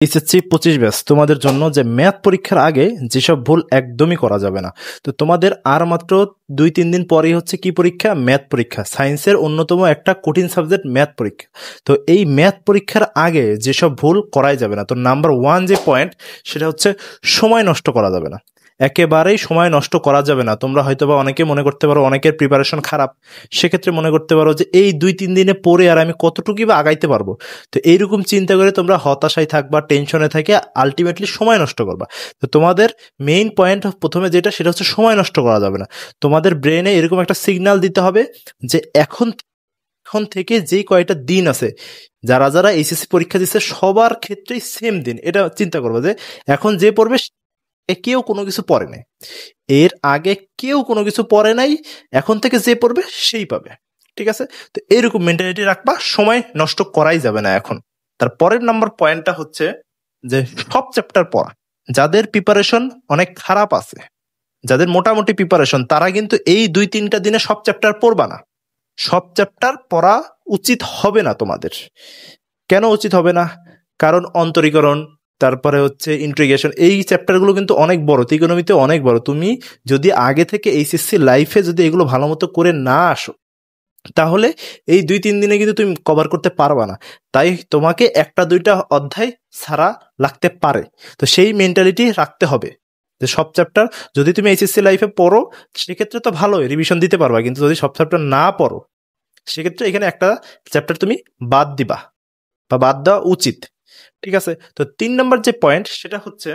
SSC 25 batch তোমাদের জন্য যে ম্যাথ পরীক্ষার আগে যেসব ভুল একদমই করা যাবে না। তো তোমাদের আর মাত্র 2-3 দিন পরেই হচ্ছে কি পরীক্ষা? ম্যাথ পরীক্ষা। সায়েন্সের অন্যতম একটা কঠিন সাবজেক্ট ম্যাথ পরীক্ষা। তো এই ম্যাথ পরীক্ষার আগে যেসব ভুল করাই যাবে না, তো নাম্বার 1 যে পয়েন্ট সেটা হচ্ছে সময় নষ্ট করা যাবে না। একেবারেই সময় নষ্ট করা যাবে না। তোমরা হয়তোবা অনেকে মনে করতে পারো অনেকের প্রিপারেশন খারাপ, সেক্ষেত্রে মনে করতে পারো যে এই 2-3 দিনে পড়ে আর আমি কতটুকুই বা আগাইতে পারবো। তো এইরকম চিন্তা করে তোমরা হতাশায় থাকবা, টেনশনে থাকে, আলটিমেটলি সময় নষ্ট করবা। তো তোমাদের মেইন পয়েন্ট প্রথমে যেটা সেটা হচ্ছে সময় নষ্ট করা যাবে না। তোমাদের ব্রেনে এরকম একটা সিগন্যাল দিতে হবে যে এখন থেকে যেই কয়টা দিন আছে, যারা যারা এইচএসসি পরীক্ষা দিচ্ছে সবার ক্ষেত্রেই সেম দিন, এটা চিন্তা করবো যে এখন যে পড়বে কেউ কোনো কিছু পড়ে নাই, এর আগে কেউ কোনো কিছু পড়ে নাই, এখন থেকে যে পড়বে সেই পাবে। ঠিক আছে? তো এরকম মেন্টালিটি রাখবা, সময় নষ্ট করাই যাবে না এখন। তার পরের নাম্বার পয়েন্টটা হচ্ছে যে সব চ্যাপ্টার পড়া। যাদের প্রিপারেশন অনেক খারাপ আছে, যাদের মোটামুটি প্রিপারেশন, তারা কিন্তু এই 2-3টা দিনে সব চ্যাপ্টার পড়বা না। সব চ্যাপ্টার পড়া উচিত হবে না তোমাদের। কেন উচিত হবে না? কারণ অন্তরীকরণ, তারপরে হচ্ছে ইন্টিগ্রেশন, এই চ্যাপ্টারগুলো কিন্তু অনেক বড়, ত্রিকোণমিতি অনেক বড়। তুমি যদি আগে থেকে এইচএসসি লাইফে যদি এগুলো ভালো মতো করে না আসো, তাহলে এই 2-3 দিনে কিন্তু তুমি কভার করতে পারবা না। তাই তোমাকে 1-2টা অধ্যায় ছাড়া লাগতে পারে। তো সেই মেন্টালিটি রাখতে হবে যে সব চ্যাপ্টার যদি তুমি এইচএসসি লাইফে পড়ো সেক্ষেত্রে তো ভালোই রিভিশন দিতে পারবা, কিন্তু যদি সব চ্যাপ্টার না পড়ো সেক্ষেত্রে এখানে একটা চ্যাপ্টার তুমি বাদ দিবা বা বাদ দেওয়া উচিত। ঠিক আছে? তো 3 নম্বর যে পয়েন্ট সেটা হচ্ছে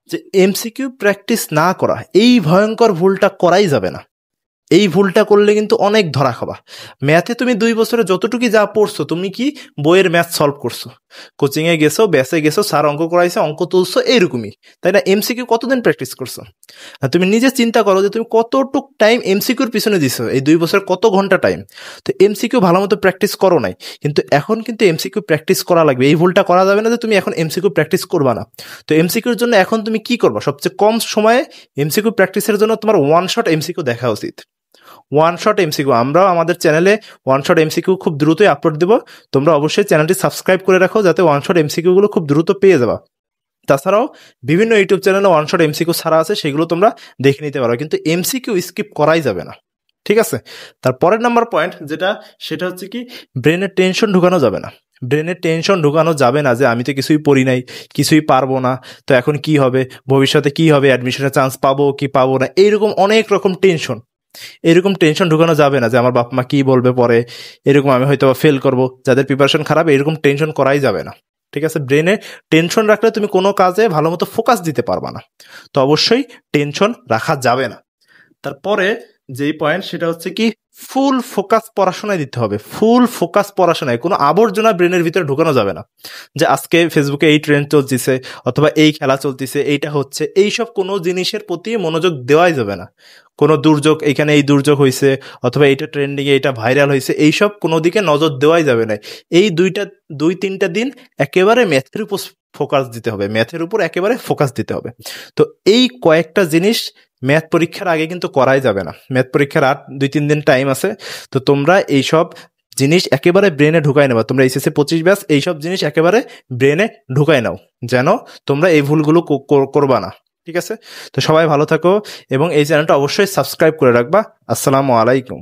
যে এমসিকিউ প্র্যাকটিস না করা। এই ভয়ঙ্কর ভুলটা করাই যাবে না। এই ভুলটা করলে কিন্তু অনেক ধরা খাবা। ম্যাথে তুমি 2 বছরে যতটুকু যা পড়ছো, তুমি কি বইয়ের ম্যাথ সলভ করছো, কোচিংয়ে গেছো, ব্যাসে গেছো, স্যার অঙ্ক করাইছে, অঙ্ক তুলছো, এইরকমই, তাই না? এমসিকিউ কতদিন প্র্যাকটিস করছো? তুমি নিজে চিন্তা করো যে তুমি কতটুক টাইম এমসিকিউর পিছনে দিছো এই 2 বছর, কত ঘন্টা টাইম। তো এমসিকিউ ভালো মতো প্র্যাকটিস করো নাই, কিন্তু এখন কিন্তু এমসিকিউ প্র্যাকটিস করা লাগবে। এই ভুলটা করা যাবে না যে তুমি এখন এমসিকিউ প্র্যাকটিস করবা না। তো এমসিকিউর জন্য এখন তুমি কি করবা? সবচেয়ে কম সময়ে এমসিকিউ প্র্যাকটিসের জন্য তোমার ওয়ান শট এমসিকিউ দেখা উচিত। ওয়ান শট এমসিকিউ, আমরাও আমাদের চ্যানেলে ওয়ান শট এমসিকিউ খুব দ্রুতই আপলোড দেবো। তোমরা অবশ্যই চ্যানেলটি সাবস্ক্রাইব করে রাখো যাতে ওয়ান শট এমসিকিউ গুলো খুব দ্রুত পেয়ে যাবা। তাছাড়াও বিভিন্ন ইউটিউব চ্যানেলে ওয়ান শট এমসিকিউ ছাড়া আছে, সেগুলো তোমরা দেখে নিতে পারো, কিন্তু এমসিকিউ স্কিপ করাই যাবে না। ঠিক আছে? তার পরের নাম্বার পয়েন্ট যেটা সেটা হচ্ছে কি ব্রেনে টেনশন ঢুকানো যাবে না। ব্রেনে টেনশন ঢুকানো যাবে না যে আমি তো কিছুই পড়ি নাই, কিছুই পারবো না, তো এখন কি হবে, ভবিষ্যতে কি হবে, অ্যাডমিশনের চান্স পাবো কি পাবো না, এইরকম অনেক রকম টেনশন। এরকম টেনশন ঢুকানো যাবে না যে আমার বাপ মা কি বলবে পরে, এরকম আমি হয়তো ফেল করব, যাদের প্রিপারেশন খারাপ, এরকম টেনশন করাই যাবে না। ঠিক আছে? ব্রেনে টেনশন রাখলে তুমি কোনো কাজে ভালো মতো ফোকাস দিতে পারবা না। তো অবশ্যই টেনশন রাখা যাবে না। তারপরে যেই পয়েন্ট সেটা হচ্ছে কি ফুল ফোকাস পড়াশোনায় দিতে হবে। ফুল ফোকাস পড়াশোনায়, কোনো আবর্জনা ব্রেনের ভিতরে ঢুকানো যাবে না যে আজকে ফেসবুকে এই ট্রেন্ড চলতেছে অথবা এই খেলা চলতেছে, এইটা হচ্ছে, এইসব কোনো জিনিসের প্রতি মনোযোগ দেওয়াই যাবে না। কোনো দুর্যোগ, এখানে এই দুর্যোগ হয়েছে অথবা এইটা ট্রেন্ডিং এ, এইটা ভাইরাল হয়েছে, এইসব কোনো দিকে নজর দেওয়াই যাবে না। এই 2-3টা দিন একেবারে ম্যাথের উপর ফোকাস দিতে হবে, ম্যাথের উপর একেবারে ফোকাস দিতে হবে। তো এই কয়েকটা জিনিস ম্যাথ পরীক্ষার আগে কিন্তু করাই যাবে না। ম্যাথ পরীক্ষার আর 2-3 দিন টাইম আছে, তো তোমরা এইসব জিনিস একেবারে ব্রেনে ঢুকাই নেবা। তোমরা এইচএসসি 25 ব্যাচ এইসব জিনিস একেবারে ব্রেনে ঢুকাই নাও, যেন তোমরা এই ভুলগুলো করবা না। ঠিক আছে? তো সবাই ভালো থাকো এবং এই চ্যানেলটা অবশ্যই সাবস্ক্রাইব করে রাখবা। আসসালামু আলাইকুম।